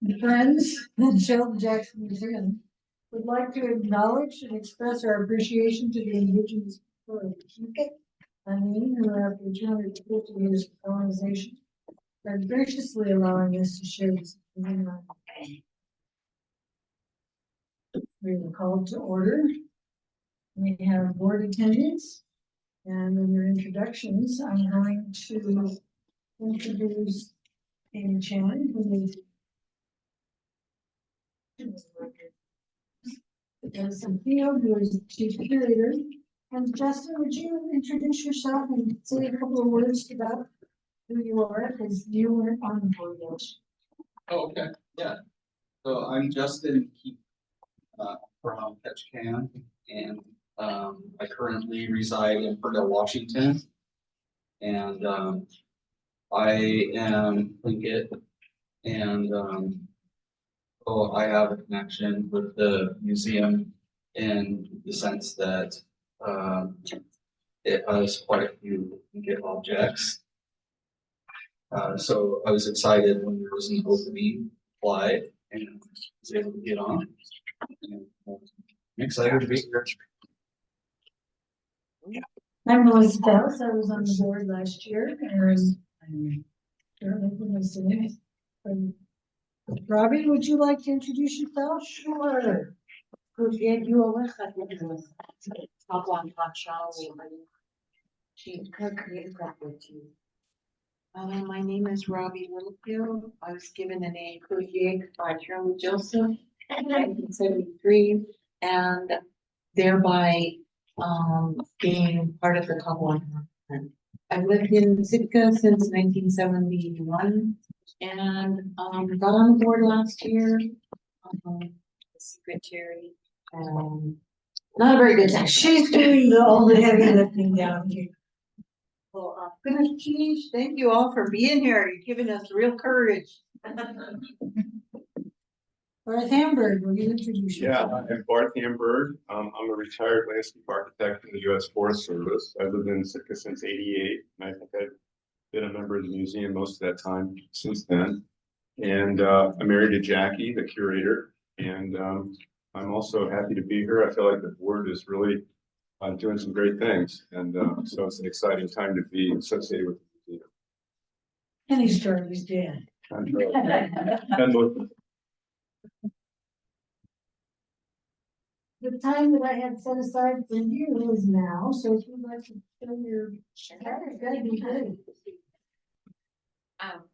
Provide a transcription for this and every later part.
The Friends of the Sheldon Jackson Museum would like to acknowledge and express our appreciation to the Indigenous people of Chuna who after 250 years of colonization are graciously allowing us to share this community. We are called to order. We have board attendants, and in their introductions, I'm going to introduce Amy Chan, who is Sophia, who is chief curator. And Justin, would you introduce yourself and say a couple of words about who you are, because you weren't on the board yet. Oh, okay. Yeah. So I'm Justin from Ketchikan, and I currently reside in Ferndale, Washington. And I am Tlingit, and I have a connection with the museum in the sense that it has quite a few Tlingit objects. So I was excited when there was an opening, applied, and was able to get on. And I'm excited to be here. I'm Melissa Bells. I was on the board last year, and I'm currently Robbie, would you like to introduce yourself? Sure. My name is Robbie Littlefield. I was given the name Coutier by Charlie Joseph in 1973, and thereby being part of the Kabwan. I've lived in Sitka since 1971, and got on the board last year. Secretary, not a very good time. She's doing all the heavy lifting down here. Well, goodness, geez, thank you all for being here. You're giving us real courage. Garth Hamburg, will you introduce yourself? Yeah, I'm Garth Hamburg. I'm a retired landscape architect in the U.S. Forest Service. I've lived in Sitka since '88, and I think I've been a member of the museum most of that time since then. And I'm married to Jackie, the curator, and I'm also happy to be here. I feel like the board is really doing some great things, and so it's an exciting time to be associated with the museum. And he's Charlie's dad. And The time that I had set aside for you is now, so if you'd like to show your chart, that'd be good.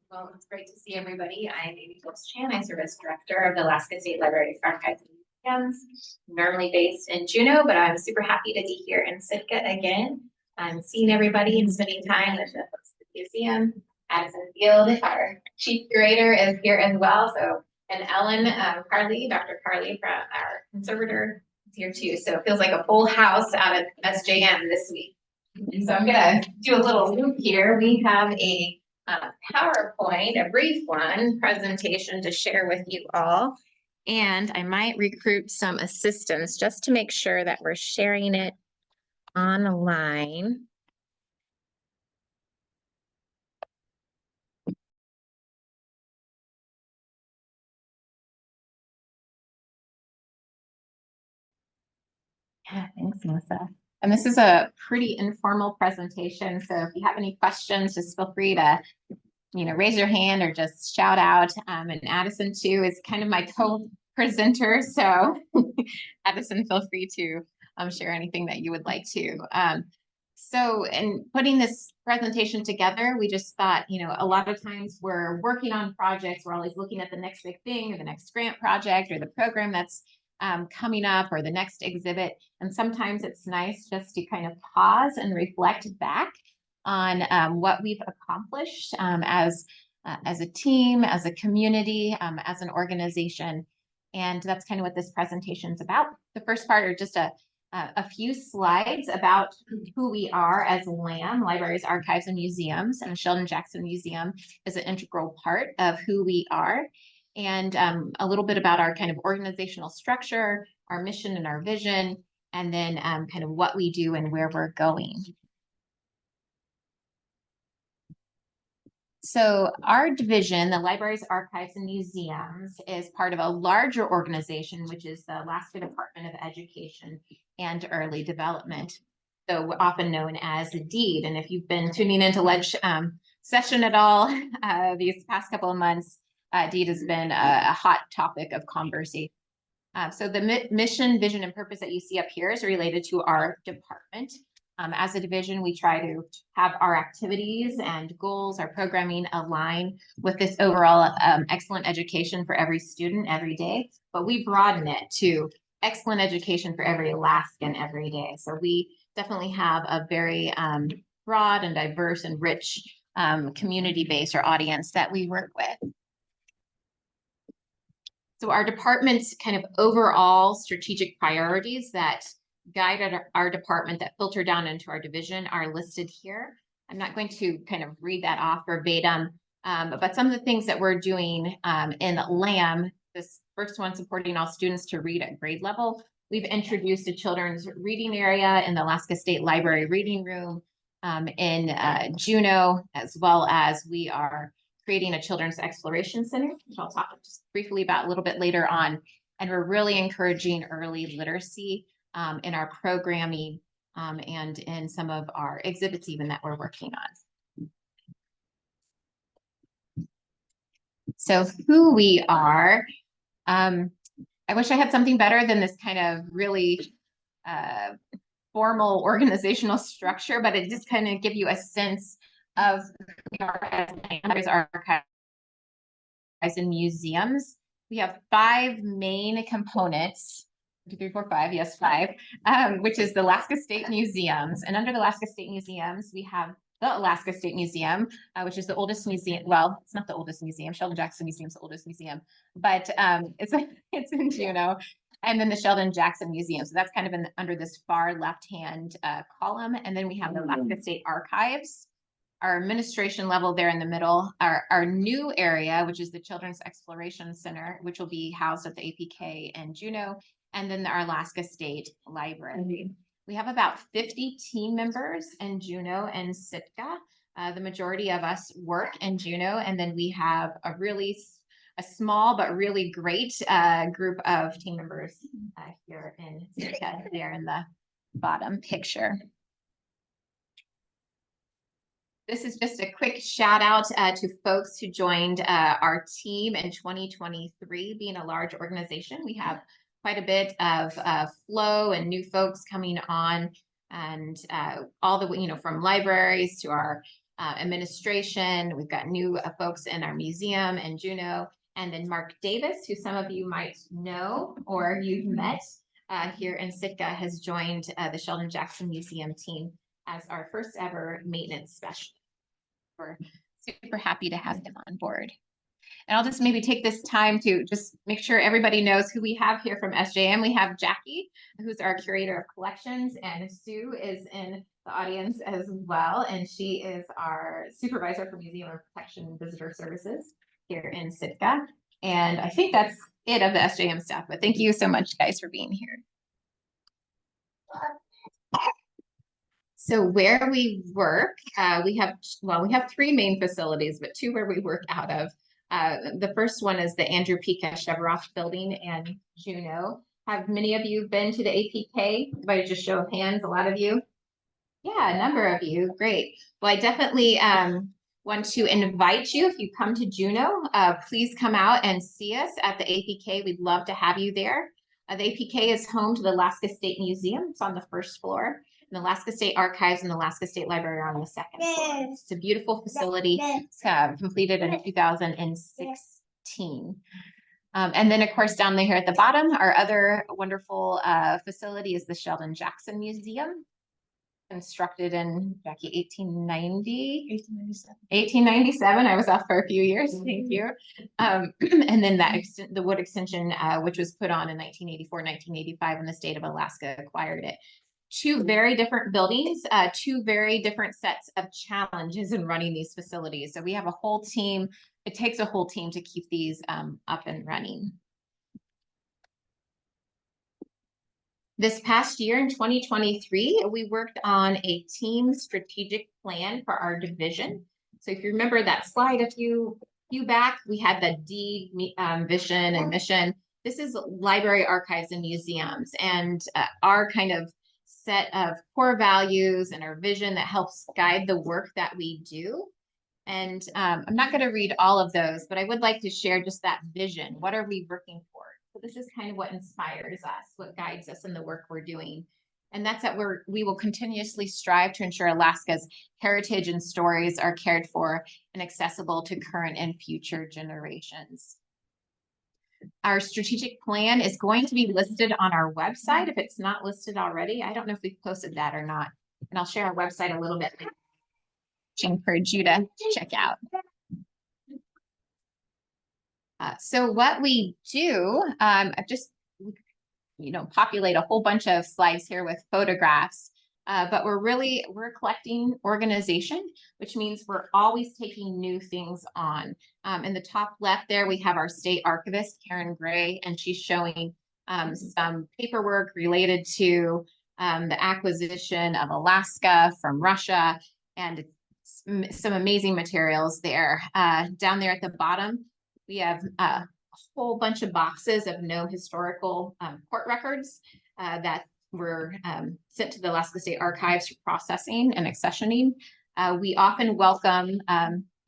Well, it's great to see everybody. I'm Amy Chan. I serve as director of the Alaska State Library's Archives and Museums, normally based in Juneau, but I'm super happy to be here in Sitka again. I'm seeing everybody and spending time with the folks at the museum. Addison Field, our chief curator, is here as well. So, and Ellen Carly, Dr. Carly, from our conservator, is here too. So it feels like a full house out of SJM this week. So I'm gonna do a little loop here. We have a PowerPoint, a brief one, presentation to share with you all. And I might recruit some assistants just to make sure that we're sharing it online. Yeah, thanks, Melissa. And this is a pretty informal presentation. So if you have any questions, just feel free to raise your hand or just shout out. And Addison too is kind of my co-presenter. So Addison, feel free to share anything that you would like to. So in putting this presentation together, we just thought, a lot of times we're working on projects, we're always looking at the next big thing or the next grant project or the program that's coming up or the next exhibit. And sometimes it's nice just to kind of pause and reflect back on what we've accomplished as a team, as a community, as an organization. And that's kind of what this presentation is about. The first part are just a few slides about who we are as LAM, Libraries, Archives, and Museums. And the Sheldon Jackson Museum is an integral part of who we are. And a little bit about our kind of organizational structure, our mission and our vision, and then kind of what we do and where we're going. So our division, the Libraries, Archives, and Museums, is part of a larger organization, which is the Alaska Department of Education and Early Development, so often known as DEED. And if you've been tuning into lunch session at all these past couple of months, DEED has been a hot topic of conversation. So the mission, vision, and purpose that you see up here is related to our department. As a division, we try to have our activities and goals, our programming align with this overall excellent education for every student every day, but we broaden it to excellent education for every Alaskan every day. So we definitely have a very broad and diverse and rich community base or audience that we work with. So our department's kind of overall strategic priorities that guide our department that filter down into our division are listed here. I'm not going to kind of read that off verbatim, but some of the things that we're doing in LAM, this first one supporting all students to read at grade level. We've introduced a children's reading area in the Alaska State Library Reading Room in Juneau, as well as we are creating a children's exploration center, which I'll talk just briefly about a little bit later on. And we're really encouraging early literacy in our programming and in some of our exhibits even that we're working on. So who we are, I wish I had something better than this kind of really formal organizational structure, but it just kind of give you a sense of who we are as archives and museums. We have 5 main components. 1, 2, 3, 4, 5. Yes, 5. Which is the Alaska State Museums, and under the Alaska State Museums, we have the Alaska State Museum, which is the oldest museum. Well, it's not the oldest museum. Sheldon Jackson Museum is the oldest museum, but it's in Juneau. And then the Sheldon Jackson Museum. So that's kind of under this far left-hand column. And then we have the Alaska State Archives, our administration level there in the middle, our new area, which is the Children's Exploration Center, which will be housed at the APK and Juneau, and then our Alaska State Library. We have about 50 team members in Juneau and Sitka. The majority of us work in Juneau, and then we have a small but really great group of team members here in Sitka, there in the bottom picture. This is just a quick shout out to folks who joined our team in 2023. Being a large organization, we have quite a bit of flow and new folks coming on, and all the, from libraries to our administration. We've got new folks in our museum in Juneau, and then Mark Davis, who some of you might know or you've met here in Sitka, has joined the Sheldon Jackson Museum team as our first ever maintenance specialist. We're super happy to have him on board. And I'll just maybe take this time to just make sure everybody knows who we have here from SJM. We have Jackie, who's our curator of collections, and Sue is in the audience as well. And she is our supervisor for Museum and Protection and Visitor Services here in Sitka. And I think that's it of the SJM staff, but thank you so much, guys, for being here. So where we work, we have 3 main facilities, but 2 where we work out of. The first one is the Andrew P. Kashevaroff building in Juneau. Have many of you been to the APK? By just show of hands, a lot of you? Yeah, a number of you, great. Well, I definitely want to invite you, if you come to Juneau, please come out and see us at the APK. We'd love to have you there. The APK is home to the Alaska State Museum. It's on the 1st floor. And the Alaska State Archives and the Alaska State Library are on the 2nd floor. It's a beautiful facility. It's completed in 2016. And then, of course, down there at the bottom, our other wonderful facility is the Sheldon Jackson Museum, constructed in, Jackie, 1897. I was off for a few years. Thank you. And then the wood extension, which was put on in 1984, 1985, when the state of Alaska acquired it. 2 very different buildings, 2 very different sets of challenges in running these facilities. So we have a whole team. It takes a whole team to keep these up and running. This past year in 2023, we worked on a team strategic plan for our division. So if you remember that slide a few back, we had the vision and mission. This is library, archives, and museums, and our kind of set of core values and our vision that helps guide the work that we do. And I'm not going to read all of those, but I would like to share just that vision. What are we working for? So this is kind of what inspires us, what guides us in the work we're doing. And that's that we will continuously strive to ensure Alaska's heritage and stories are cared for and accessible to current and future generations. Our strategic plan is going to be listed on our website. If it's not listed already, I don't know if we've posted that or not. And I'll share our website a little bit later. I encourage you to check out. So what we do, I've just, populate a whole bunch of slides here with photographs, but we're collecting organization, which means we're always taking new things on. In the top left there, we have our state archivist, Karen Gray, and she's showing some paperwork related to the acquisition of Alaska from Russia, and some amazing materials there. Down there at the bottom, we have a whole bunch of boxes of no historical court records that were sent to the Alaska State Archives for processing and accessioning. We often welcome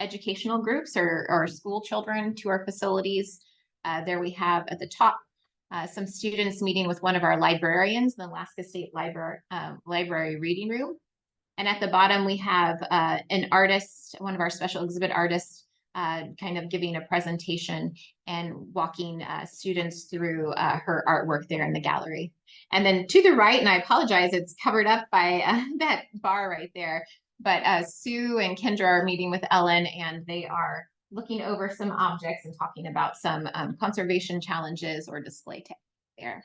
educational groups or school children to our facilities. There we have at the top some students meeting with one of our librarians in the Alaska State Library reading room. And at the bottom, we have an artist, one of our special exhibit artists, kind of giving a presentation and walking students through her artwork there in the gallery. And then to the right, and I apologize, it's covered up by that bar right there, but Sue and Kendra are meeting with Ellen, and they are looking over some objects and talking about some conservation challenges or display there.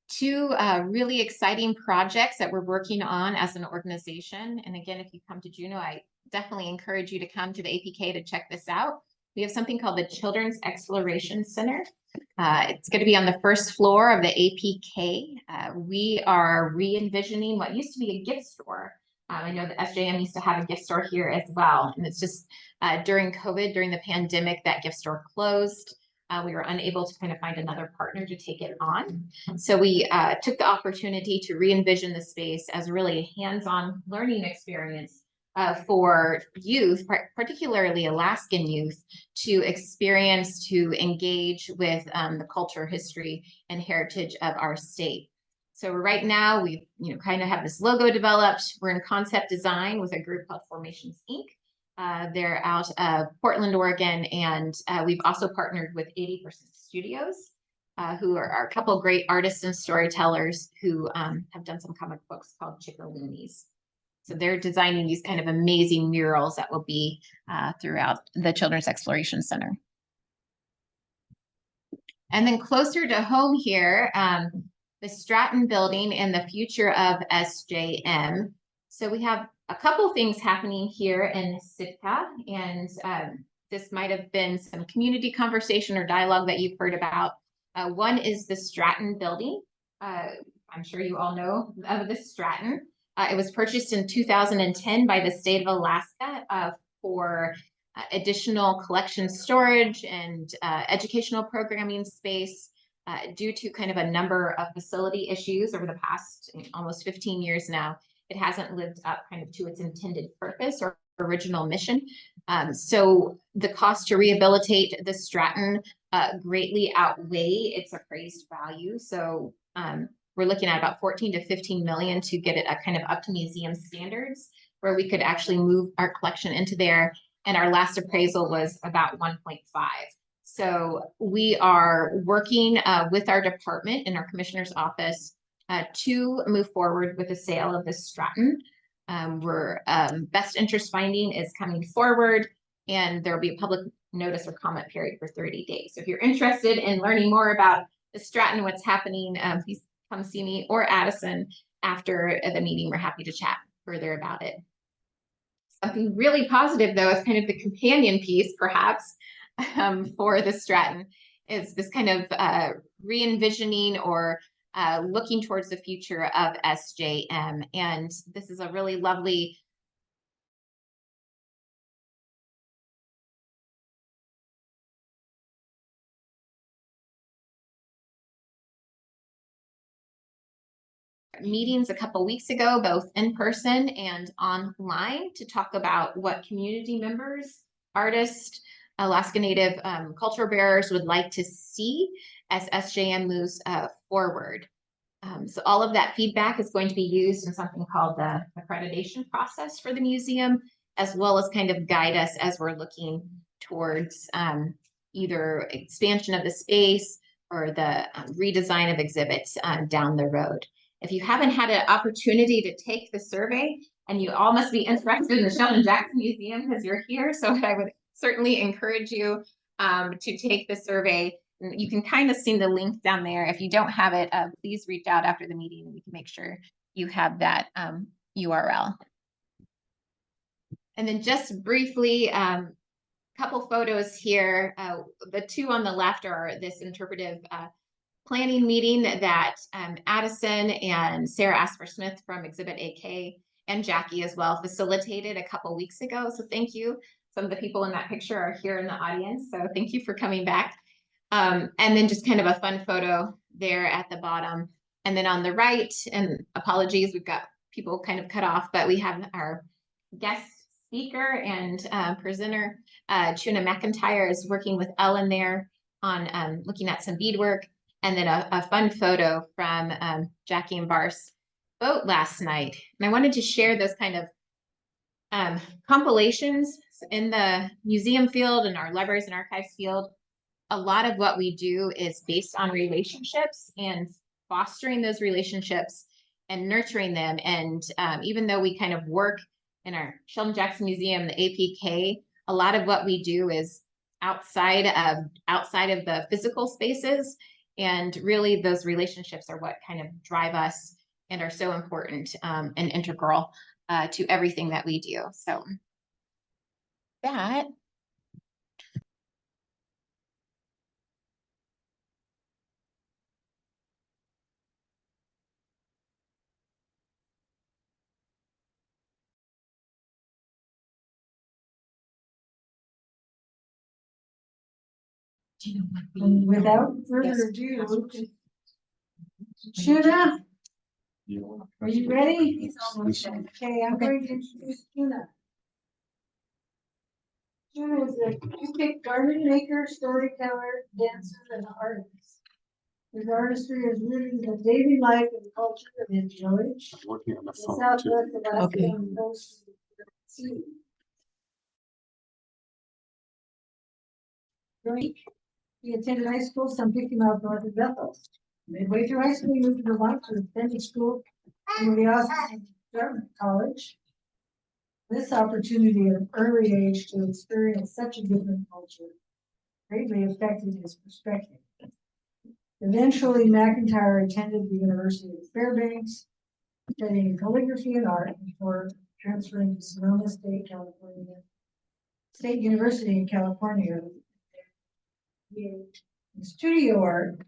Two really exciting projects that we're working on as an organization. And again, if you come to Juneau, I definitely encourage you to come to the APK to check this out. We have something called the Children's Exploration Center. It's going to be on the first floor of the APK. We are re-envisioning what used to be a gift store. I know the SJM used to have a gift store here as well. And it's just during COVID, during the pandemic, that gift store closed. We were unable to kind of find another partner to take it on. So we took the opportunity to re-envision the space as really a hands-on learning experience for youth, particularly Alaskan youth, to experience, to engage with the culture, history, and heritage of our state. So right now we kind of have this logo developed. We're in concept design with a group called Formations Inc. They're out of Portland, Oregon, and we've also partnered with 80% Studios, who are a couple of great artists and storytellers who have done some comic books called Chickaloonies. So they're designing these kind of amazing murals that will be throughout the Children's Exploration Center. And then closer to home here, the Stratton Building and the future of SJM. So we have a couple things happening here in Sitka, and this might have been some community conversation or dialogue that you've heard about. One is the Stratton Building. I'm sure you all know of the Stratton. It was purchased in 2010 by the state of Alaska for additional collection storage and educational programming space due to kind of a number of facility issues over the past almost 15 years now. It hasn't lived up kind of to its intended purpose or original mission. So the cost to rehabilitate the Stratton greatly outweigh its appraised value. So we're looking at about 14 to 15 million to get it kind of up to museum standards, where we could actually move our collection into there. And our last appraisal was about 1.5. So we are working with our department in our commissioner's office to move forward with the sale of the Stratton. Best interest finding is coming forward, and there will be a public notice or comment period for 30 days. So if you're interested in learning more about the Stratton, what's happening, please come see me or Addison after the meeting. We're happy to chat further about it. Something really positive, though, is kind of the companion piece, perhaps, for the Stratton, is this kind of re-envisioning or looking towards the future of SJM. And this is a really lovely meetings a couple weeks ago, both in person and online, to talk about what community members, artists, Alaska Native culture bearers would like to see as SJM moves forward. So all of that feedback is going to be used in something called the accreditation process for the museum, as well as kind of guide us as we're looking towards either expansion of the space or the redesign of exhibits down the road. If you haven't had an opportunity to take the survey, and you all must be interested in the Sheldon Jackson Museum because you're here, so I would certainly encourage you to take the survey. You can kind of see the link down there. If you don't have it, please reach out after the meeting and we can make sure you have that URL. And then just briefly, couple photos here. The two on the left are this interpretive planning meeting that Addison and Sarah Asper-Smith from Exhibit AK and Jackie as well facilitated a couple weeks ago. So thank you. Some of the people in that picture are here in the audience. So thank you for coming back. And then just kind of a fun photo there at the bottom. And then on the right, and apologies, we've got people kind of cut off, but we have our guest speaker and presenter, Chuna McIntyre, is working with Ellen there on looking at some beadwork. And then a fun photo from Jackie and Bar's boat last night. And I wanted to share those kind of compilations in the museum field and our libraries and archives field. A lot of what we do is based on relationships and fostering those relationships and nurturing them. And even though we kind of work in our Sheldon Jackson Museum, the APK, a lot of what we do is outside of the physical spaces. And really those relationships are what kind of drive us and are so important and integral to everything that we do. So that. And without further ado, Chuna, are you ready? Okay, I'm going to introduce Chuna. Chuna is a Yupik garden maker, storyteller, dancer, and artist. His artistry is rooted in the daily life and culture of his village, Working on the the phone southwest too. Alaska and coast of the Bering Sea. He attended high school some 50 miles north of Bethel. Midway through high school, he moved to Vermont to attend school in the Austin Dartmouth College. This opportunity at an early age to experience such a different culture greatly affected his perspective. Eventually, McIntyre attended the University of Fairbanks, studying calligraphy and art before transferring to Sonoma State University in California. In studio art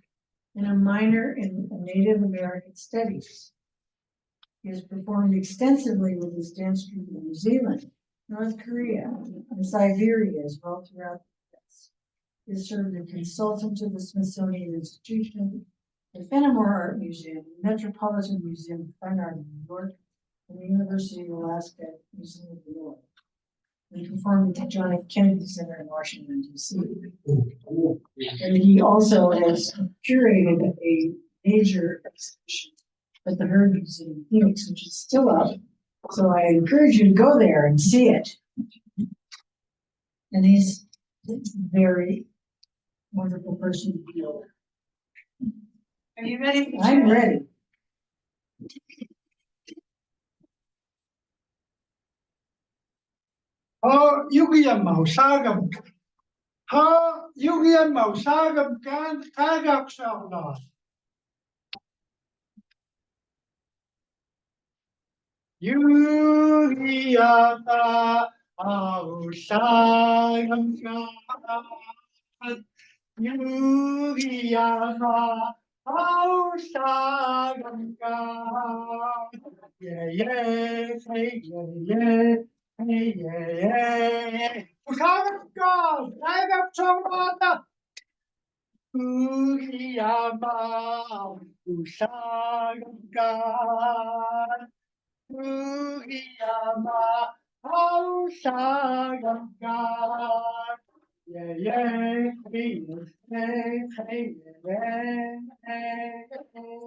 and a minor in Native American studies. He has performed extensively with his dance troupe in New Zealand, North Korea, and Siberia as well throughout the U.S. He has served as consultant to the Smithsonian Institution, the Fenimore Art Museum, the Metropolitan Museum of Fine Art in New York, and the University of Alaska Museum of New York. He performed at the John F. Kennedy Center in Washington, D.C. And he also has curated a major exhibition at the Herd Museum in Phoenix, which is still up. So I encourage you to go there and see it. And he's a very wonderful person to be with. Are you ready? I'm ready. Yugian Mausagam. Ha Yugian Mausagam can Kagak Shavna. Yugiata Mausagam can Yugiata Mausagam ka. Yeah, yeah, hey, yeah, yeah, hey, yeah, yeah. Mausagam ka, sagam chomata. Uyama, usagam ka. Uyama, usagam ka. Yeah, yeah, hey, hey, hey, yeah, hey, hey.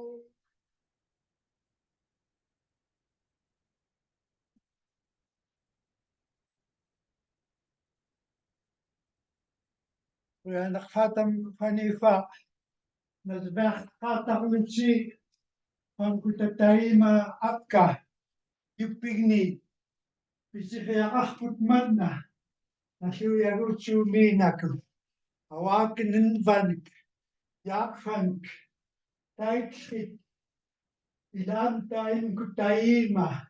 Nakfatam Hanifa, Nazbach Fatam Luchi, Pankutataima Apka, Yupigni, Pisifia Manna, Nashuya Ruchu Minaku, Awaken Vank, Yakfank, Taitfit, Ilan Taim Kutaima,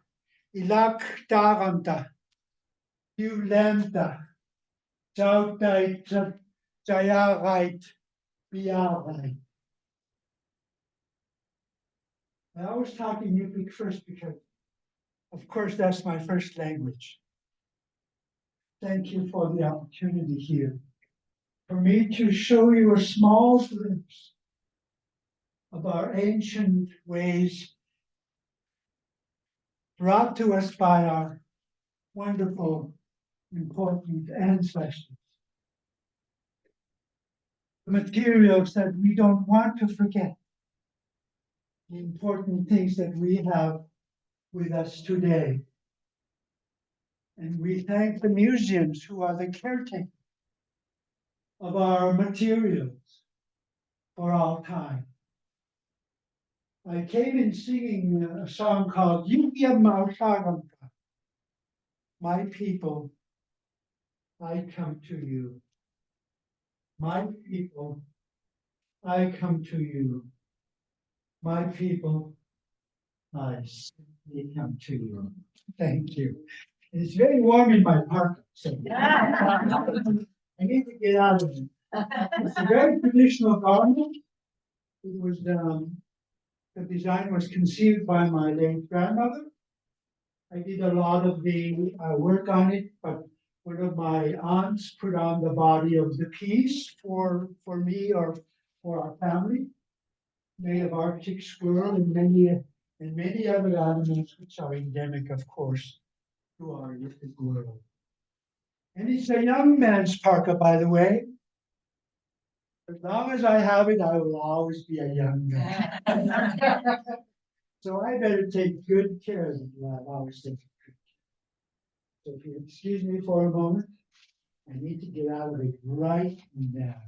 Ilak Taranta, Ulanta, Chautait, Jayarait, Biarait. I always talk in Yupik first because, of course, that's my first language. Thank you for the opportunity here for me to show you a small glimpse of our ancient ways brought to us by our wonderful, important ancestors. The materials that we don't want to forget, the important things that we have with us today. And we thank the museums who are the caretakers of our materials for all time. I came in singing a song called Yukia Mausagamka. My people, I come to you. My people, I come to you. My people, I simply come to you. Thank you. It's very warm in my park, so I need to get out of it. It's a very traditional garment. It was the design was conceived by my late grandmother. I did a lot of the work on it, but one of my aunts put on the body of the piece for me or for our family, made of Arctic squirrel and many other animals which are endemic, of course, to our Arctic world. And it's a young man's parka, by the way. As long as I have it, I will always be a young man. So I better take good care of it. I've always taken good care. So if you excuse me for a moment, I need to get out of it right now.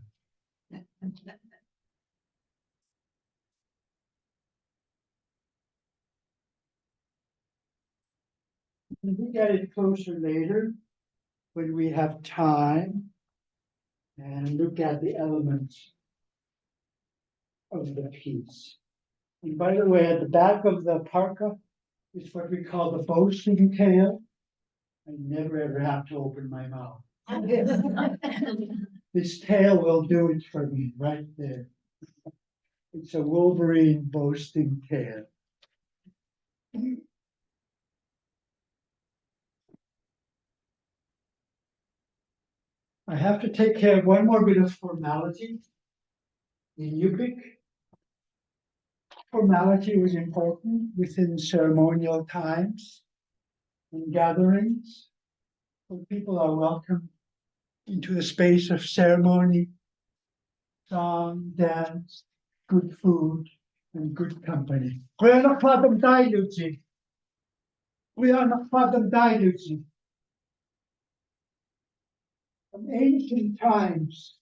We can get it closer later when we have time and look at the elements of the piece. And by the way, at the back of the parka is what we call the boasting tail. I never ever have to open my mouth. This tail will do it for me right there. It's a Wolverine boasting tail. I have to take care of one more bit of formality. In Yupik, formality was important within ceremonial times and gatherings. So people are welcome into the space of ceremony, song, dance, good food, and good company. We are not diluting. We are not diluting. From ancient times,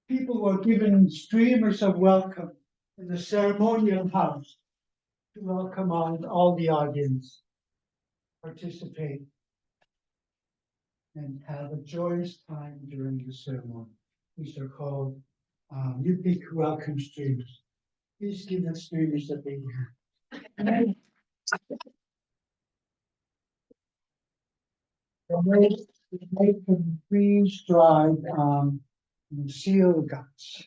people were given streamers of welcome in the ceremonial house to welcome all the audience, participate, and have a joyous time during the ceremony. These are called Yupik welcome streamers. Please give the streamers a big hand. It's made from freeze-dried seal guts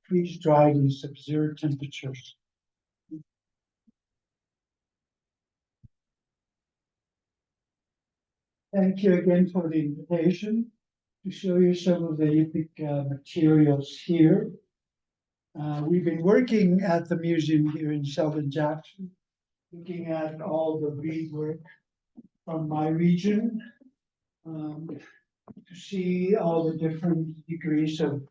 freeze-dried in sub-zero temperatures. Thank you again for the invitation to show you some of the Yupik materials here. We've been working at the museum here in Sheldon Jackson, looking at all the beadwork from my region, to see all the different degrees of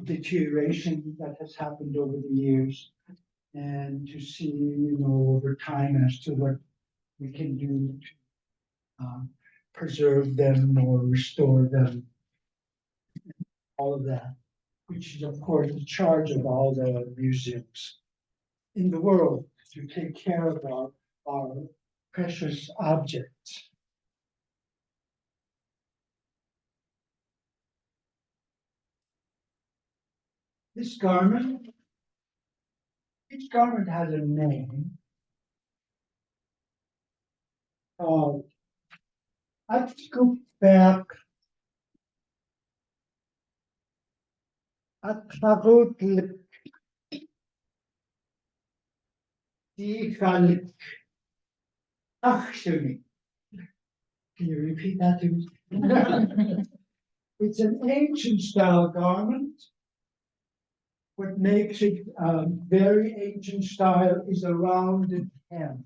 deterioration that has happened over the years, and to see, you know, over time as to what we can do to preserve them or restore them. All of that, which is of course the charge of all the museums in the world, to take care of our precious objects. This garment, each garment has a name. I'd go back at Tagot Can you repeat that to me? It's an ancient style garment. What makes it very ancient style is a rounded hem.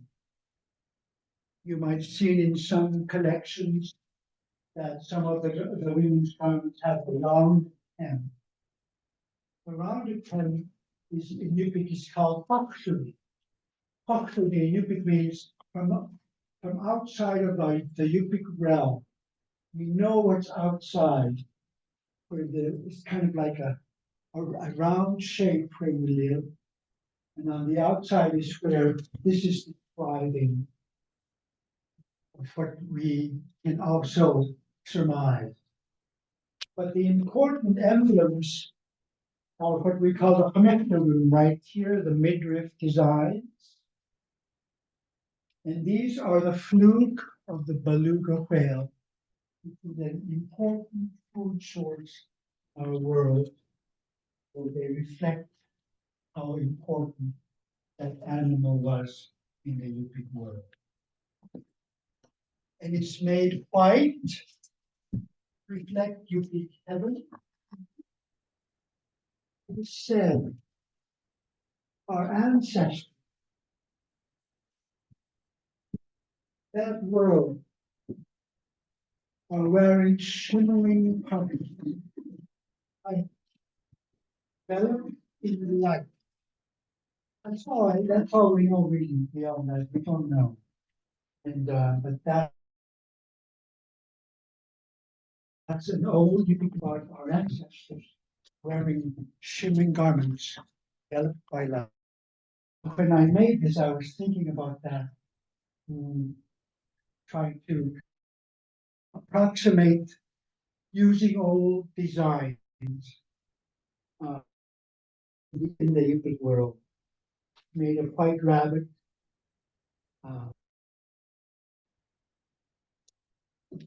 You might see it in some collections that some of the women's garments have a round hem. The rounded hem is in Yupik is called Paksuri. Paksuri in Yupik means from outside of the Yupik realm. We know what's outside, where it's kind of like a round shape where we live. And on the outside is where this is the thriving of what we can also surmise. But the important emblems are what we call the connector right here, the midriff designs. And these are the fluke of the beluga whale, which is an important food source in our world. So they reflect how important that animal was in the Yupik world. And it's made white, reflect Yupik heaven. It is said our ancestors, that world, are wearing shimmering garments. I developed in the light. That's all we know really beyond that. We don't know. And but that's an old Yupik about our ancestors wearing shimmering garments developed by light. When I made this, I was thinking about that, trying to approximate using old designs in the Yupik world. Made a white rabbit,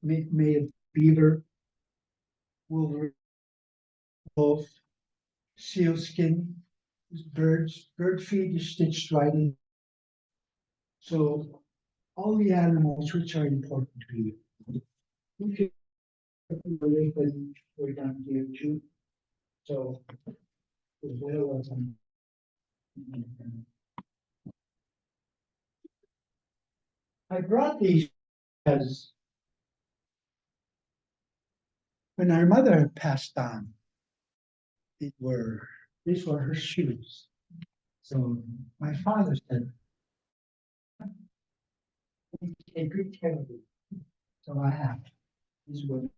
made a beaver, wolverine, wolf, sealskin, bird feet is stitched right in. So all the animals which are important to you. Okay. We're down here too. So as well as I brought these as when our mother had passed on. These were her shoes. So my father said, take good care of it. So I have. These were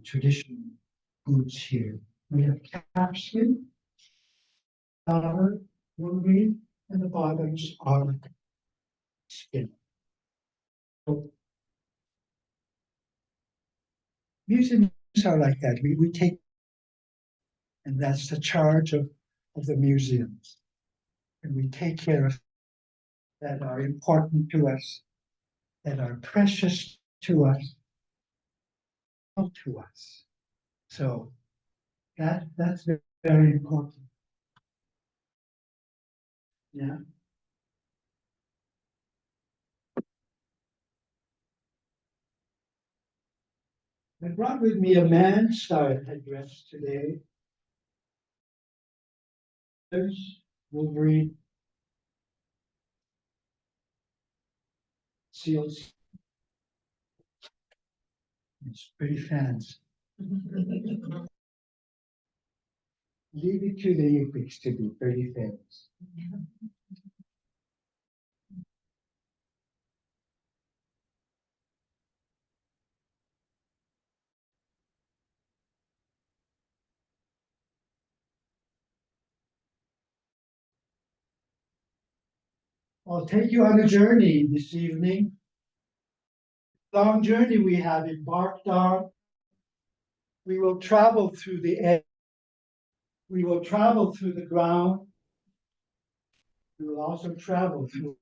traditional boots here. We have calfskin, collar, wolverine, and the bottoms are skin. So, museums are like that. We take, and that's the charge of the museums. And we take care of that are important to us, that are precious to us, to us. So That's very important. Yeah. I brought with me a man-style headdress today. There's Wolverine. Seals. It's pretty fancy. Leave it to the Olympics to be pretty famous. I'll take you on a journey this evening. Long journey we have embarked on. We will travel through the air. We will travel through the ground. We will also travel through.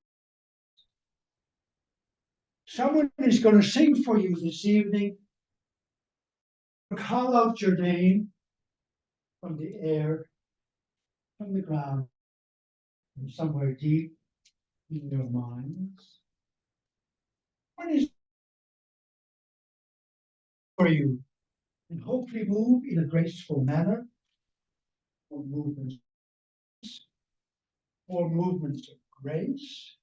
Someone is going to sing for you this evening. Call out your name from the air, from the ground, from somewhere deep in your minds. What is for you? And hopefully move in a graceful manner, or movements of grace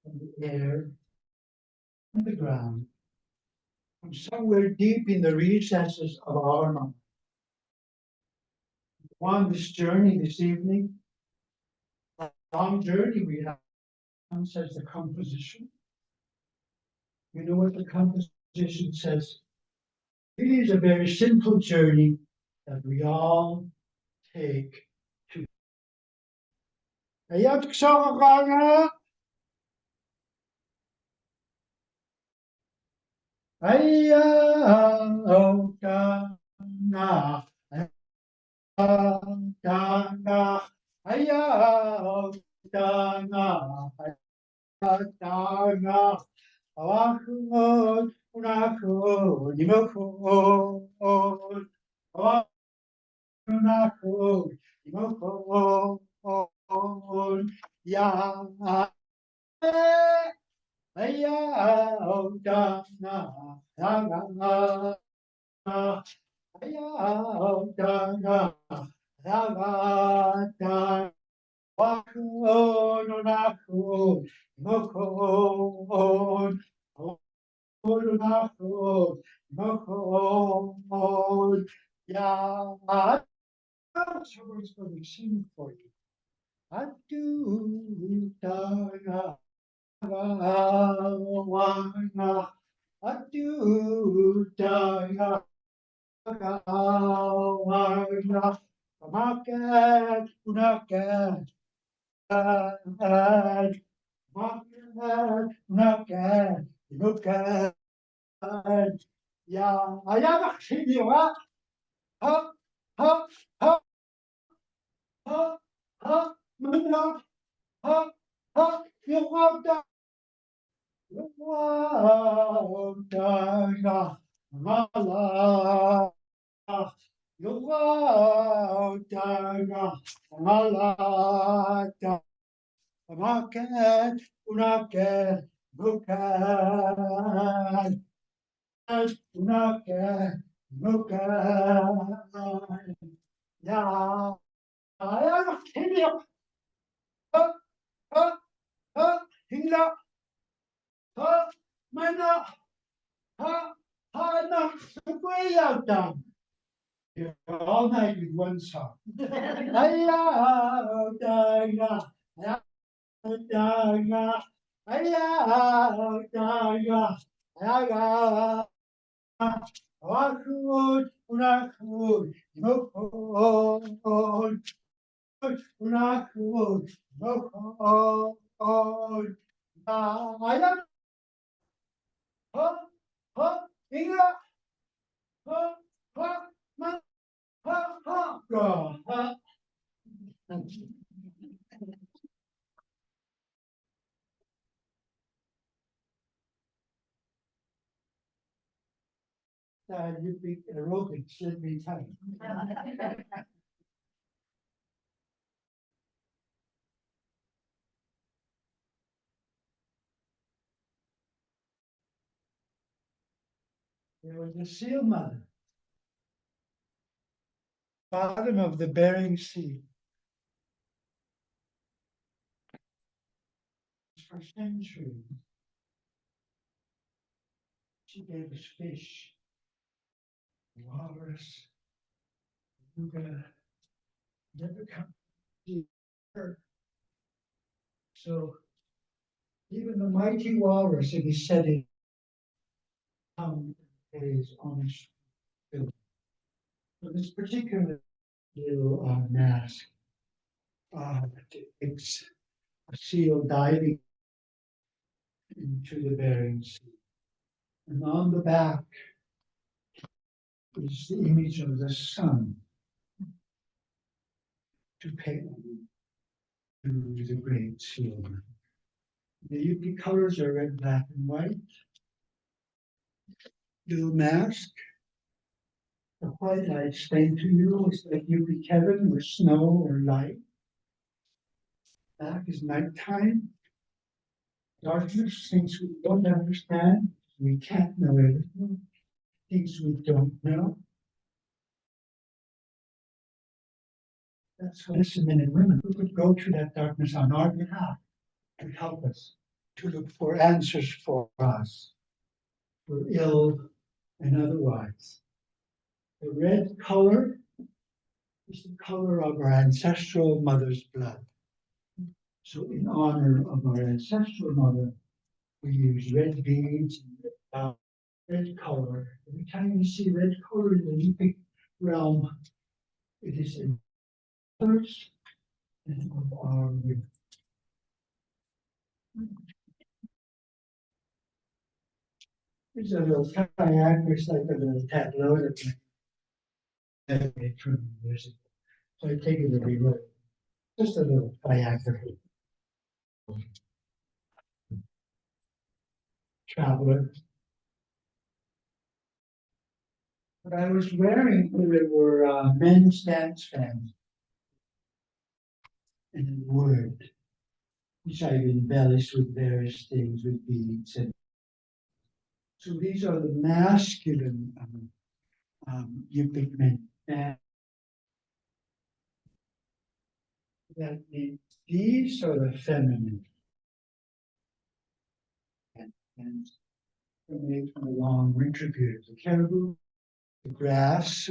from the air, from the ground, from somewhere deep in the recesses of our mind. On this journey this evening, a long journey we have, says the composition. You know what the composition says? It is a very simple journey that we all take to. Someone's going to sing for you. Yeah, I am actually what? Ha, ha, ha, ha, ha, ha, ha, ha, you want that? You want that? Mala, you want that? Mala, Market, unaket, bukan, unaket, bukan. Ya, ayah ini, ha, ha, ha, hingga, ha, mana, ha, ha, nak, sequel down. All night with one song. Ayah, ayah, ayah. you'd be aerobics, let me tell you. There was a seal mother, bottom of the Bering Sea. For centuries, she gave us fish, walrus, beluga, never come to her. So even the mighty walrus, it is said in is honest. So this particular little mask depicts a seal diving into the Bering Sea. And on the back is the image of the sun to pay to the great seal. The UP colors are red, black, and white. Little mask. The white I explained to you is like UP Kevin with snow or light. Black is nighttime. Darkness, things we don't understand. We can't know everything. Things we don't know. That's what the men and women who could go to that darkness on our behalf to help us, to look for answers for us, for ill and otherwise. The red color is the color of our ancestral mother's blood. So in honor of our ancestral mother, we use red beads, red color. Every time you see red color in the Yupik realm, it is in colors and of our women. There's a little kayak, which like a little tableau that I made from years ago. So I take it everywhere. Just a little kayak. Traveler. But I was wearing, there were men's dance fans and wood, which I've embellished with various things, with beads. And so these are the masculine Yupik men. And that means these are the feminine. And made from a long winter period. The caribou, the grass,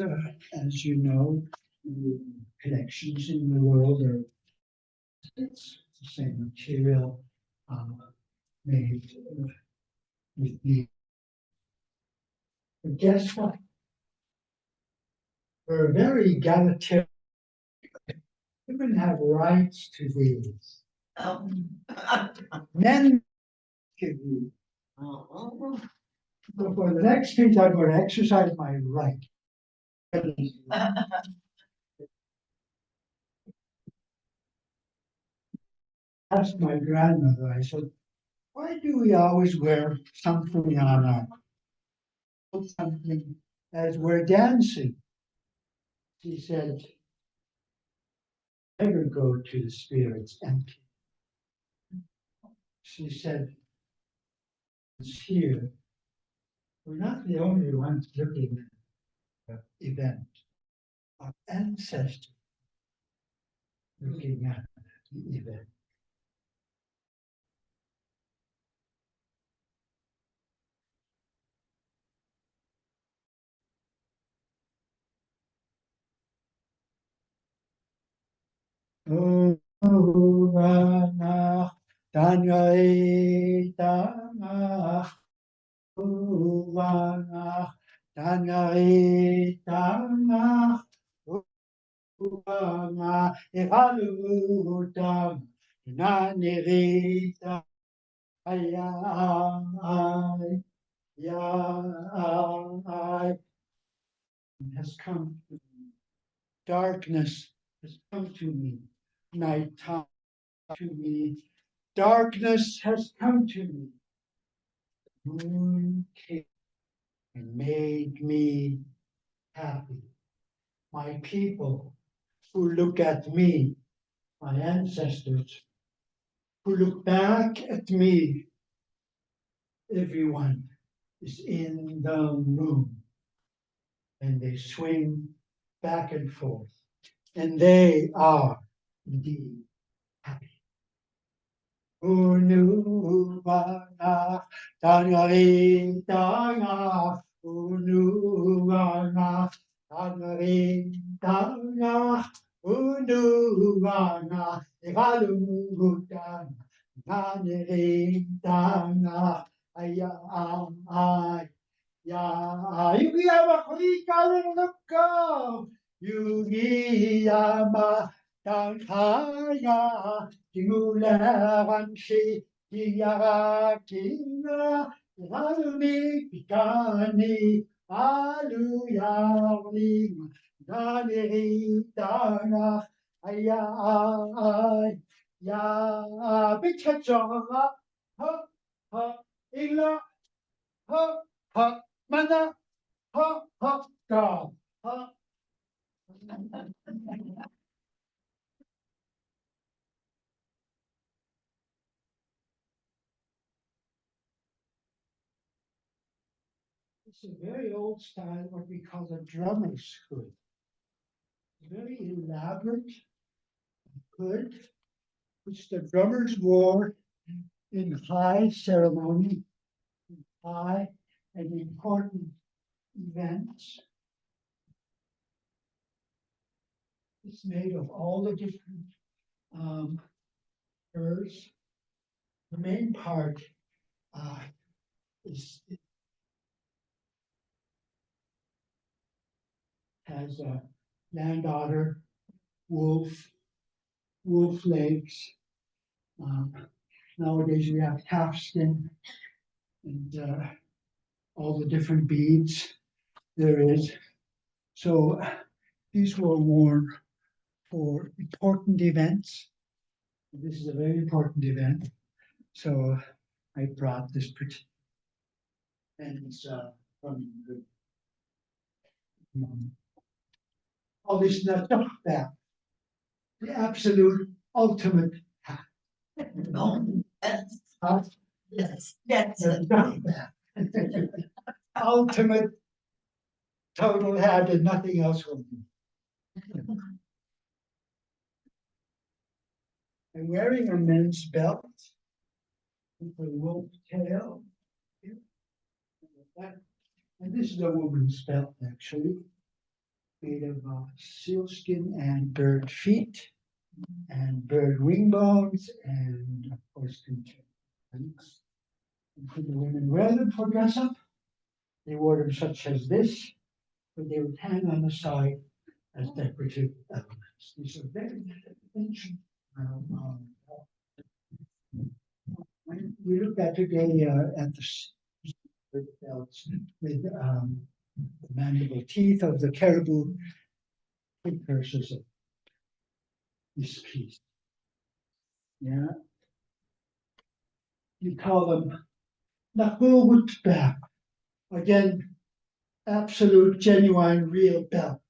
as you know, the connections in the world are it's the same material made with the. But guess what? We're very egalitarian. Women have rights to these. Men give you. So for the next speech, I'm going to exercise my right. Asked my grandmother, I said, why do we always wear something on our something as we're dancing? She said, never go to the spirits empty. She said, it's here. We're not the only ones looking at the event. Our ancestors looking at the event. Uvana Tangai Tanga Uvana Tangai Tanga Uvana Evalutam Nanirita Ayai Yai has come to me. Darkness has come to me. Nighttime to me. Darkness has come to me. Moon came and made me happy. My people who look at me, my ancestors, who look back at me, everyone is in the moon. And they swing back and forth. And they are indeed happy. Unuana, Tangaring Tanga, Unuana, Tangaring Tanga, Unuana, Egalumutan, Tangaring Tanga, ay, ya, Yugiyama Kurikaluka, Yugiyama Tankaya, Timulavanshi, Yarakina, Ralumi Pikani, Aluyarni, Naneritana, Ayai, Ya, Bichajonga, ha, Ila, ha, Mana, God, ha. It's a very old style, what we call the drummer's hood. Very elaborate hood, which the drummers wore in high ceremony, high and important events. It's made of all the different furs. The main part is has a land otter, wolf legs. Nowadays we have calfskin and all the different beads there is. So these were worn for important events. This is a very important event. So I brought this and it's from the all this that the absolute ultimate hat. No, yes, Huh? yes. Ultimate total hat and nothing else will do. I'm wearing a men's belt with a wolf tail. And this is a woman's belt, actually, made of sealskin and bird feet and bird wing bones and, of course, links. And for the women wear them for dress up. They wore them such as this, but they would hang on the side as decorative elements. These are very ancient. When we look at today at the belts with the mandible teeth of the caribou precursors of this piece. Yeah. You call them Nakulwutba. Again, absolute, genuine, real belt.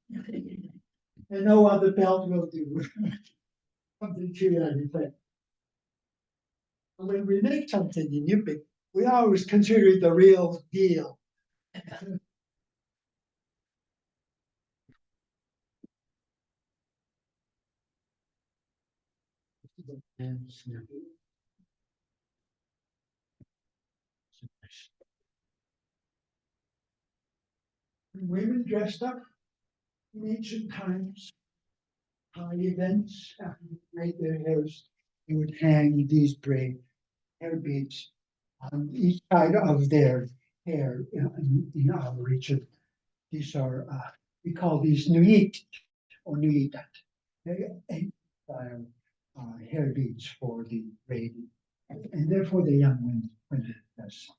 And no other belt will do. Something to that effect. When we make something in Yupik, we always consider it the real deal. Women dressed up in ancient times, high events, after they braid their hairs, they would hang these hair beads on each side of their hair in our region. These are, we call these nuit or nuitat. They hair beads for the braiding, and therefore the young women when it does.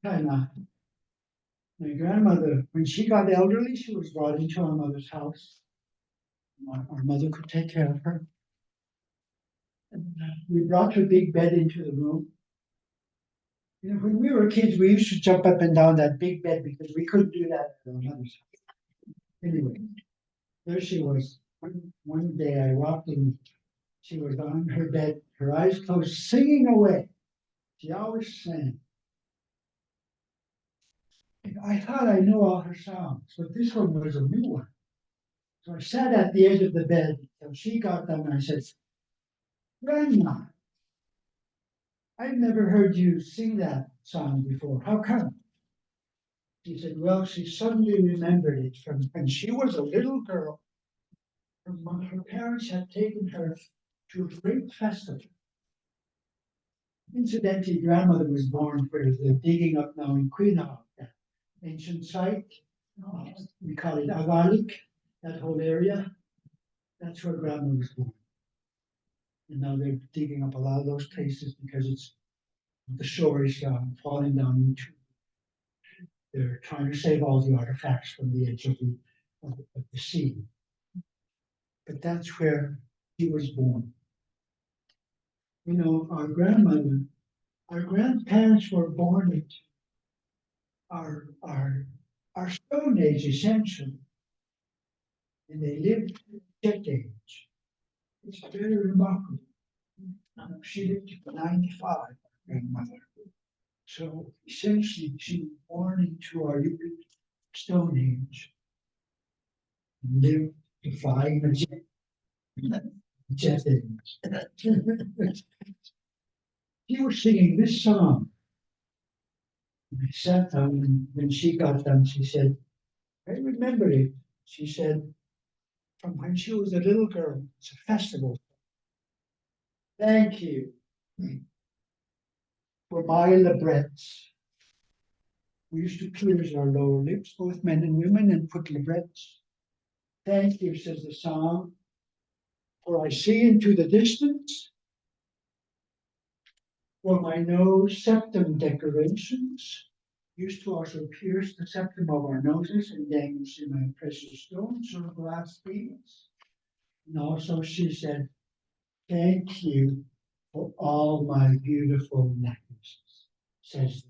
Kind of My grandmother, when she got elderly, she was brought into our mother's house. Our mother could take care of her. And, we brought her big bed into the room. You know, when we were kids, we used to jump up and down that big bed because we couldn't do that at our mother's house. Anyway, there she was. One day I walked in, she was on her bed, her eyes closed, singing away. She always sang. I thought I knew all her songs, but this one was a new one. So I sat at the edge of the bed until she got done. And I said, Grandma, I've never heard you sing that song before. How come? She said, well, she suddenly remembered it from when she was a little girl. Her parents had taken her to a great festival. Incidentally, grandmother was born where they're digging up now in Queenhall, that ancient site. We call it Avalik, that whole area. That's where grandma was born. And now they're digging up a lot of those places because the shore is falling down into. They're trying to save all the artifacts from the edge of the sea. But that's where he was born. You know, our grandparents were born into our Stone Age essentially. And they lived Jet Age. It's very remarkable. She lived to 95, our grandmother. So essentially, she was born into our Stone Age. And lived to 5 Jet Age. She was singing this song. I sat down, and when she got done, she said, I remember it. She said, from when she was a little girl, it's a festival. Thank you for my librettes. We used to pierce our lower lips, both men and women, and put librettes. Thank you, says the song, for I see into the distance. For my nose, septum decorations. Used to also pierce the septum of our noses and then you see my precious stones or glass beads. And also she said, thank you for all my beautiful necklaces, says.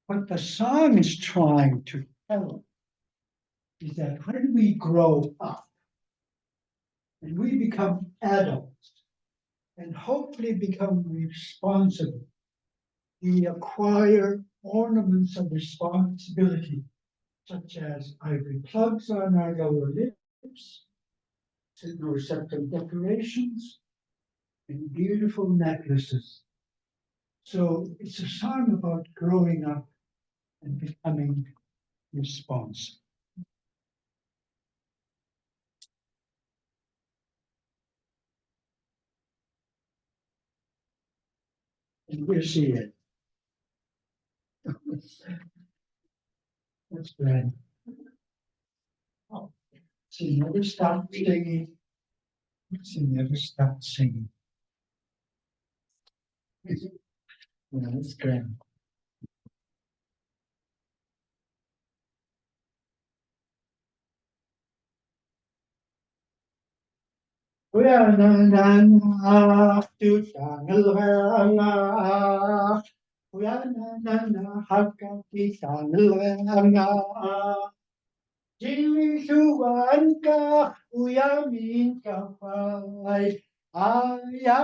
What the song is trying to tell is that when we grow up and we become adults and hopefully become responsible, we acquire ornaments of responsibility, such as ivory plugs on our lower lips, or septum decorations, and beautiful necklaces. So it's a song about growing up and becoming responsible. And we see it. That's great. Oh, she never stopped singing. She never stopped singing. Yeah, that's great. Jisuan ka uyamin ka pay ya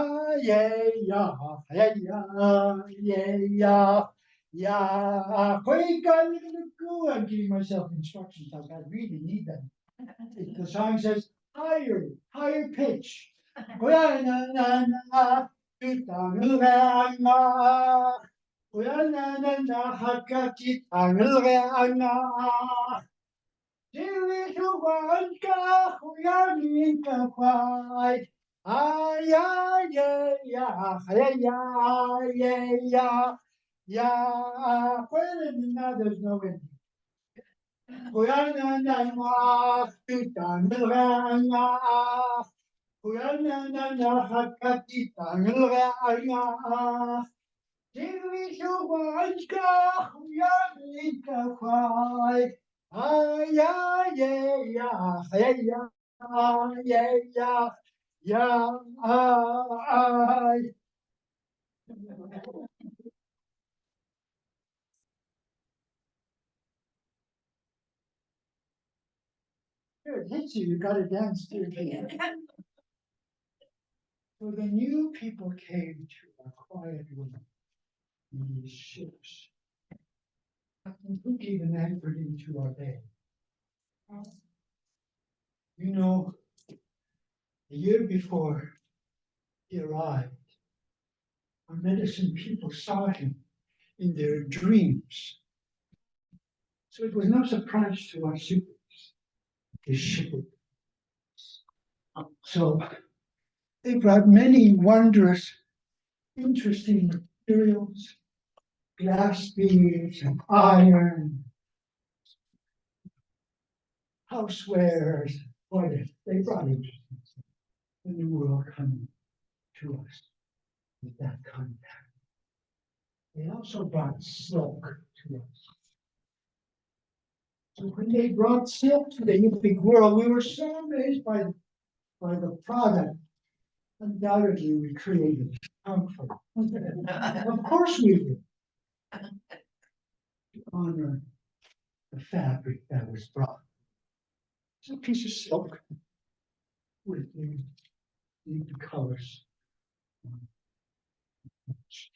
ya I'm giving myself instructions like I really need them. The song says higher pitch. Kuya na na na kitang na kuya na hakakitang na Jisuan ka uyamin ka pay there's no end. Here, it hits you, you gotta dance to it. So the new people came to a quiet room in these ships. Captain Cook even anchored into our bay. You know, a year before he arrived, our medicine people saw him in their dreams. So it was no surprise to our shipmates, his shipwreck. So they brought many wondrous, interesting materials, glass beads and iron, housewares, whatever. They brought interesting stuff. The new world coming to us with that contact. They also brought silk to us. So when they brought silk to the big world, we were so amazed by the product. Undoubtedly, we created comfort. Of course we did. To honor the fabric that was brought. It's a piece of silk with the colors.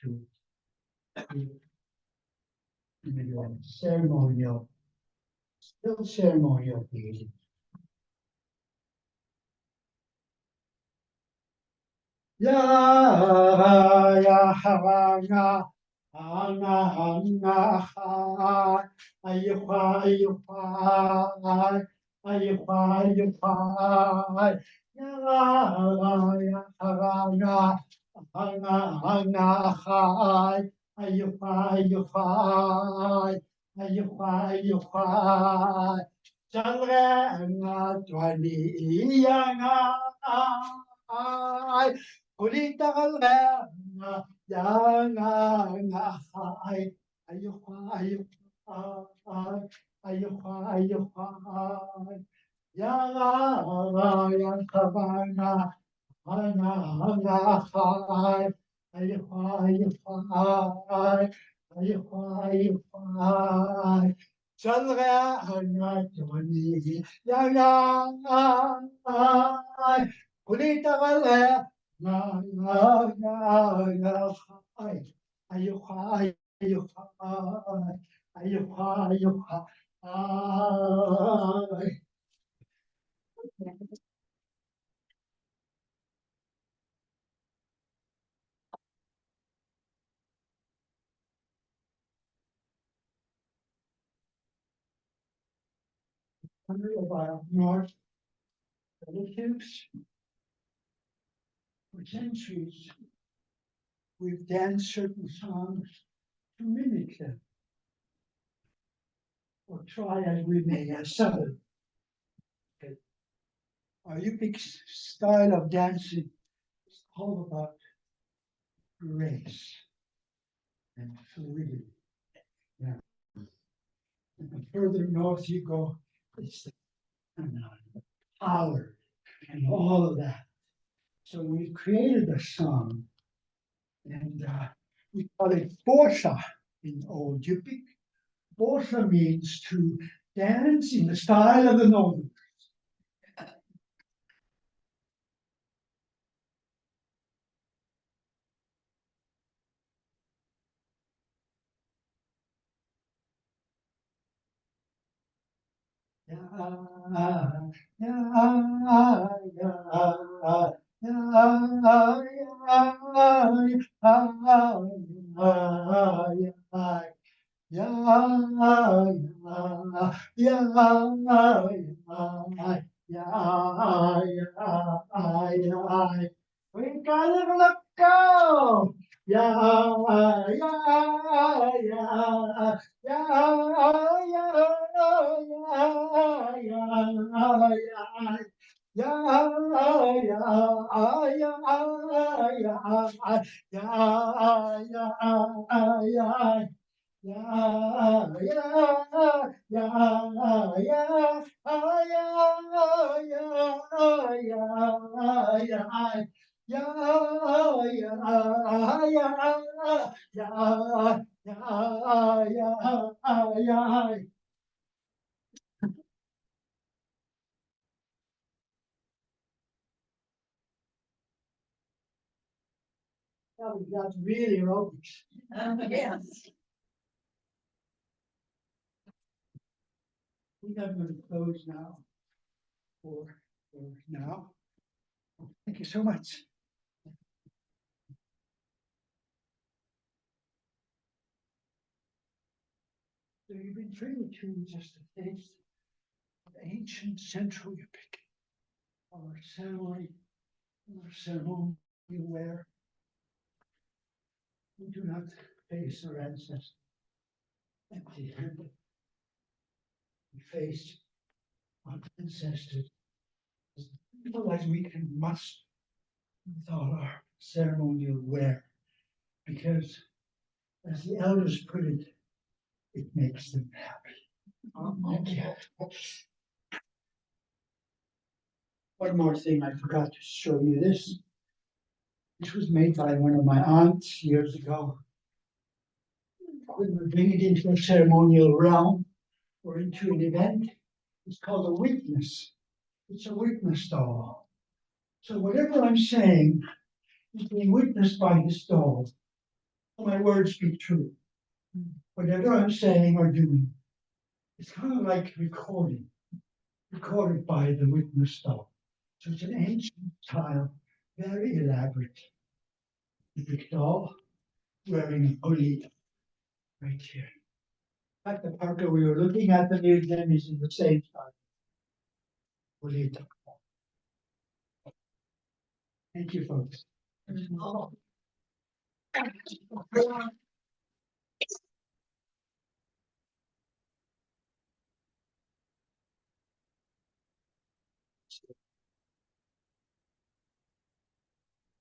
To ceremonial, still ceremonial beading. Ya ya havana ana ana ha ayuha ayuha ayuha ayuha ya ya havana ana ana ha ayuha ayuha ayuha ayuha Chalrenga twali yana ay kulita kalrenga yana na ay ayuha ayuha ay ayuha ayuha ya ya kabana ana ana ay ayuha ayuha ayuha ayuha Chandra Anatoni Yana Kulita Vale Na na na na Ayuha Ayuha Ayuha Ayuha Ay. Under of our North relatives for centuries, we've danced certain songs to mimic them, or try as we may as Southern. Our Yupik style of dancing is all about grace and fluidity. Yeah. And the further north you go, it's the power and all of that. So we created a song, and we call it Bosa in Old Yupik. Bosa means to dance in the style of the Northern. We gotta let go. Yeah, yeah, yeah. Yeah, yeah, yeah, yeah, yeah. That's really aerobics. Yes. We have going to close now. For now. Thank you so much. So you've been treated to just a taste of ancient Central Yupik, our ceremony where we do not face our ancestors empty-handed. We face our ancestors as little as we can muster with all our ceremonial wear, because as the elders put it, it makes them happy. Thank you. One more thing, I forgot to show you this. This was made by one of my aunts years ago. When we bring it into a ceremonial realm or into an event, it's called a witness. It's a witness doll. So whatever I'm saying is being witnessed by this doll. My words be true. Whatever I'm saying or doing, it's kind of like recorded by the witness doll. So it's an ancient style, very elaborate. The big doll wearing a hoodie right here. Like the parka we were looking at, the museum is in the same style. Hoodie. Thank you, folks. Oh.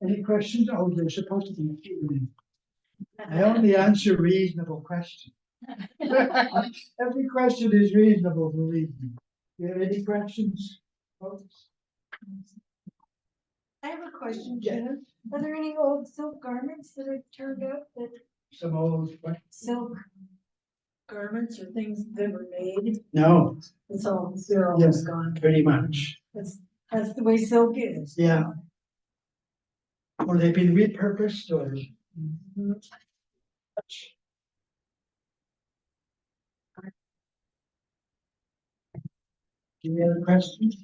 Any questions? Oh, there's supposed to be a Q&A. I only answer reasonable questions. Every question is reasonable, believe me. You have any questions, folks? I have a question, Yeah. Jenna. Are there any old silk garments that have turned up that Some old, what? silk garments or things that were made? No, It's all, they're Yes. almost gone. pretty much, That's the way silk is. yeah. Or they've been repurposed or. Any other questions?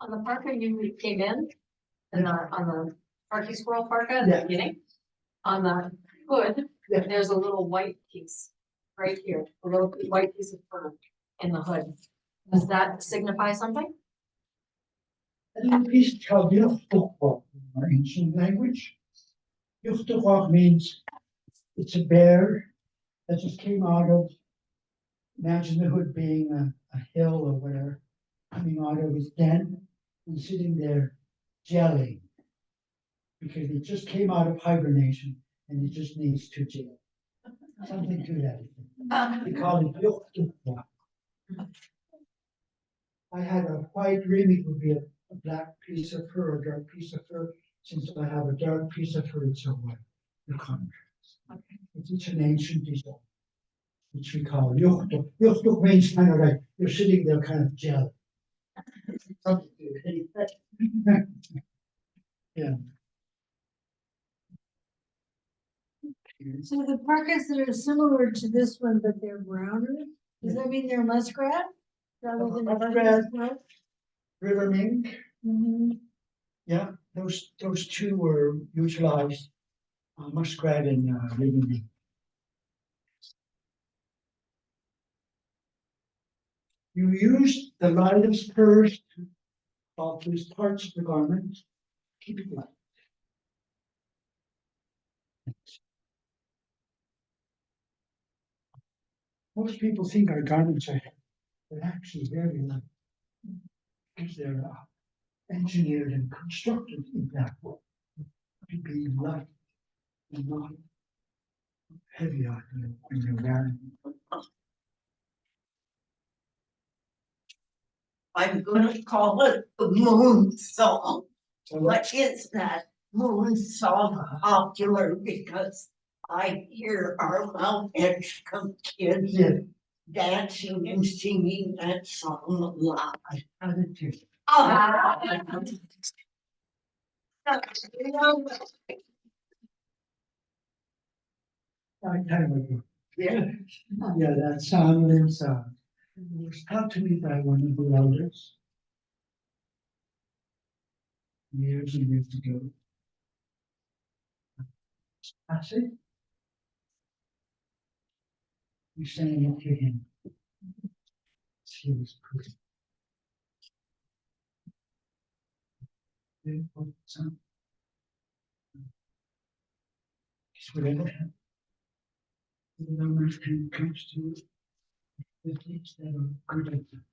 On the parka you came in, and on the Parky Squirrel parka at Yeah. the beginning, on the hood, Yeah. there's a little white piece right here, a little white piece of fur in the hood. Does that signify something? A little piece called Yuchtuchwach in our ancient language. Yuchtuchwach means it's a bear that just came out of, imagine the hood being a hill or whatever, coming out of his den and sitting there gelling. Because he just came out of hibernation and he just needs to gel. Something to that. We call it Yuchtuchwach. I had a white rim, it would be a black piece of fur, a dark piece of fur. Since I have a dark piece of fur, it's a white. The contrast. It's an ancient design, which we call yuchtuk. Yuchtuk means kind of like you're sitting there kind of gel. Something to it. Yeah. So the parkas that are similar to this one, but they're browner, does that mean they're muskrat? Rather than Muskrat. muskrat? River mink, Mhm. yeah, those two were utilized, muskrat and river mink. You use the lightest first of these parts of the garment, keep it light. Most people think our garments are, they're actually very light. because they're engineered and constructed in that way to be light and not heavy on you when you're wearing them. I'm gonna call it the moon song. So What is that moon song popular? Because I hear our Mount Edgecombe kids yeah, dancing and singing that song a lot. I did too. Ah. I kind of agree. Yeah. Yeah, that song is, it was taught to me by one of the elders years and years ago. I said, we sang it to him. He was pretty. It's whatever happened. Even though my friend comes to it, the things that are good at them.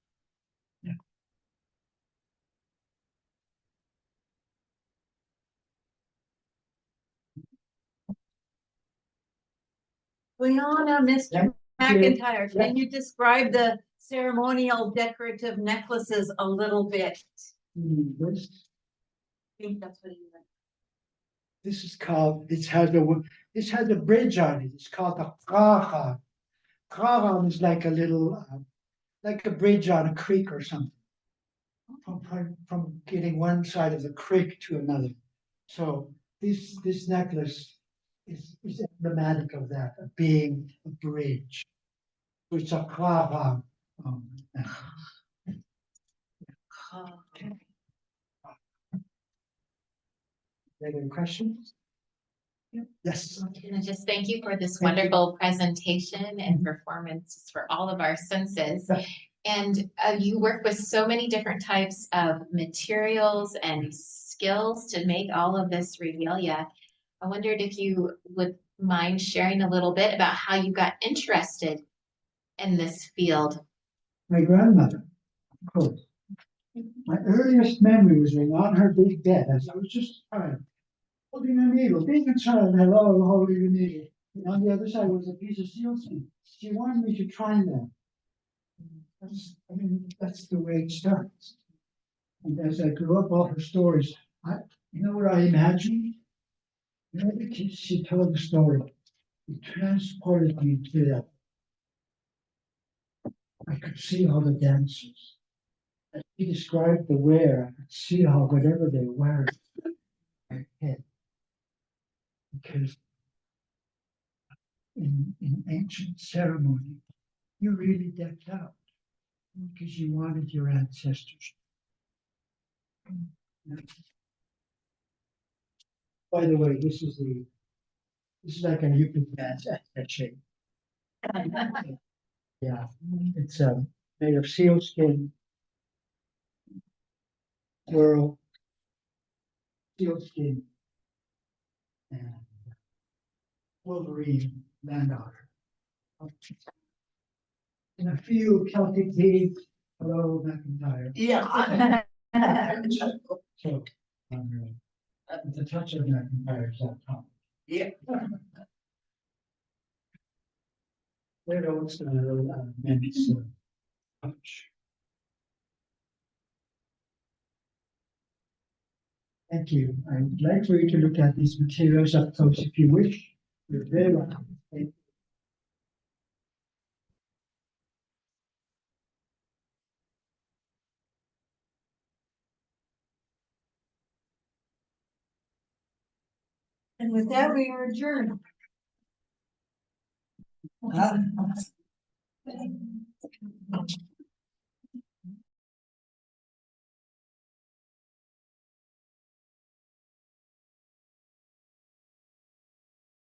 Leona, Mr. Yeah. McIntyre, Yeah. can you describe the ceremonial decorative necklaces a little bit? This, I think that's what he meant. this is called, this has a bridge on it. It's called a krahan. Krahan is like a little, like a bridge on a creek or something. From getting one side of the creek to another. So this necklace is emblematic of that, of being a bridge. So it's a krahan. Any questions? Yes. And just thank you for this wonderful presentation and performance for all of our senses. Yeah. And you work with so many different types of materials and skills to make all of this regalia. I wondered if you would mind sharing a little bit about how you got interested in this field. My grandmother, of course. My earliest memory was being on her big bed as I was just trying, holding a needle, being a child, hello, holding a needle. And on the other side was a piece of sealskin. She wanted me to try that. That's the way it starts. And as I grew up, all her stories, you know what I imagined? You know, she told the story. It transported me to that. I could see all the dancers. As she described the wear, I could see how whatever they wear, their head. Because in ancient ceremony, you really decked out because you wanted your ancestors. By the way, this is like a Yucatan dance at shape. Yeah, it's made of sealskin, coral, sealskin, and wolverine land otter. And a few Celtic beads. Hello, McIntyre. Yeah. So, the touch of McIntyre is that top. Yeah. Where else men's touch? Thank you. I'd like for you to look at these materials up close if you wish. You're very welcome. Thank you. And with that, we are adjourned. Ah.